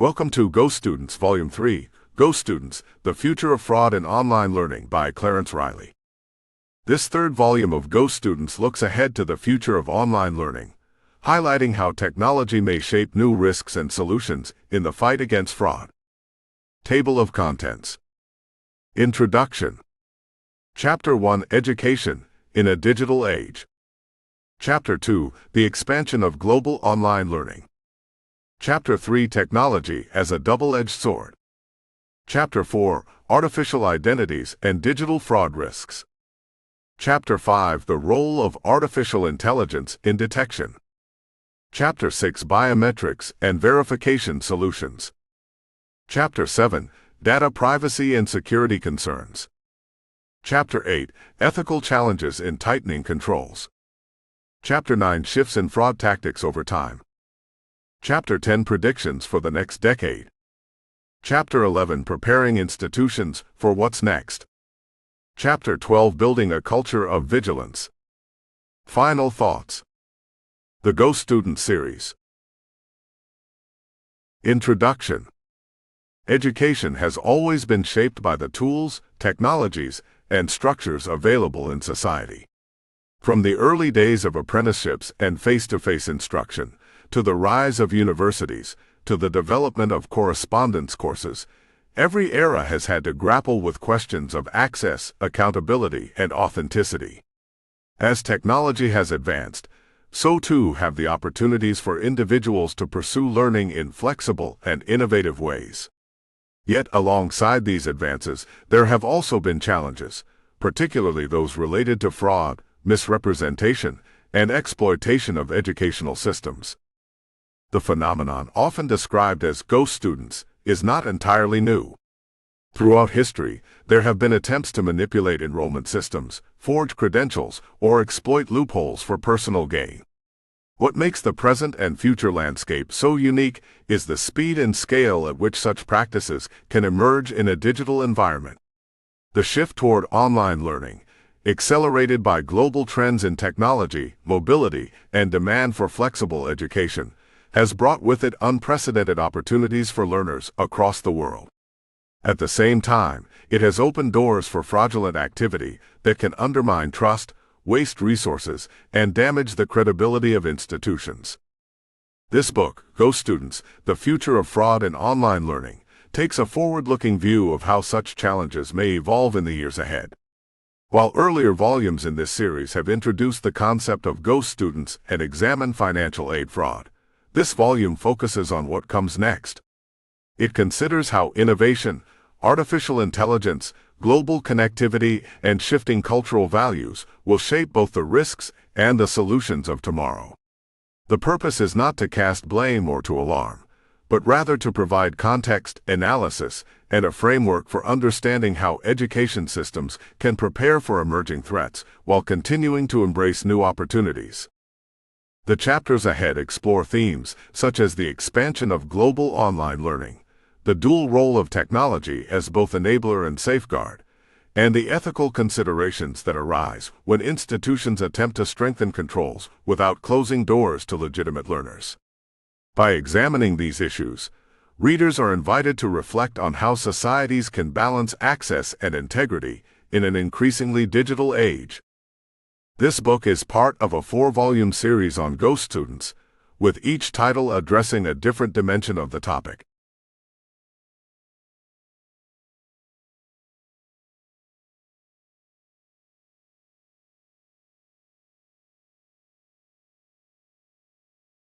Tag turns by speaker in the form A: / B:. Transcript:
A: Welcome to Go Students Volume 3, Go Students, The Future of Fraud in Online Learning by Clarence Riley. This third volume of Go Students looks ahead to the future of online learning, highlighting how technology may shape new risks and solutions in the fight against fraud. Table of Contents. Introduction. Chapter 1, Education in a Digital Age. Chapter 2, The Expansion of Global Online Learning. Chapter 3, Technology as a Double-Edged Sword. Chapter 4, Artificial Identities and Digital Fraud Risks. Chapter 5, The Role of Artificial Intelligence in Detection. Chapter 6, Biometrics and Verification Solutions. Chapter 7, Data Privacy and Security Concerns. Chapter 8, Ethical Challenges in Tightening Controls. Chapter 9, Shifts in Fraud Tactics over Time. Chapter 10, Predictions for the Next Decade. Chapter 11, Preparing Institutions for What's Next. Chapter 12, Building a Culture of Vigilance. Final Thoughts. The Go Student Series. Introduction. Education has always been shaped by the tools, technologies, and structures available in society. From the early days of apprenticeships and face-to-face instruction, to the rise of universities, to the development of correspondence courses, every era has had to grapple with questions of access, accountability, and authenticity. As technology has advanced, so too have the opportunities for individuals to pursue learning in flexible and innovative ways. Yet, alongside these advances, there have also been challenges, particularly those related to fraud, misrepresentation, and exploitation of educational systems. The phenomenon, often described as ghost students, is not entirely new. Throughout history, there have been attempts to manipulate enrollment systems, forge credentials, or exploit loopholes for personal gain. What makes the present and future landscape so unique is the speed and scale at which such practices can emerge in a digital environment. The shift toward online learning, accelerated by global trends in technology, mobility, and demand for flexible education, has brought with it unprecedented opportunities for learners across the world. At the same time, it has opened doors for fraudulent activity that can undermine trust, waste resources, and damage the credibility of institutions. This book, Go Students, The Future of Fraud in Online Learning, takes a forward-looking view of how such challenges may evolve in the years ahead. While earlier volumes in this series have introduced the concept of ghost students and examined financial aid fraud, this volume focuses on what comes next. It considers how innovation, artificial intelligence, global connectivity, and shifting cultural values will shape both the risks and the solutions of tomorrow. The purpose is not to cast blame or to alarm, but rather to provide context, analysis, and a framework for understanding how education systems can prepare for emerging threats while continuing to embrace new opportunities. The chapters ahead explore themes such as the expansion of global online learning, the dual role of technology as both enabler and safeguard, and the ethical considerations that arise when institutions attempt to strengthen controls without closing doors to legitimate learners. By examining these issues, readers are invited to reflect on how societies can balance access and integrity in an increasingly digital age. This book is part of a 4-volume series on Go Students, with each title addressing a different dimension of the topic.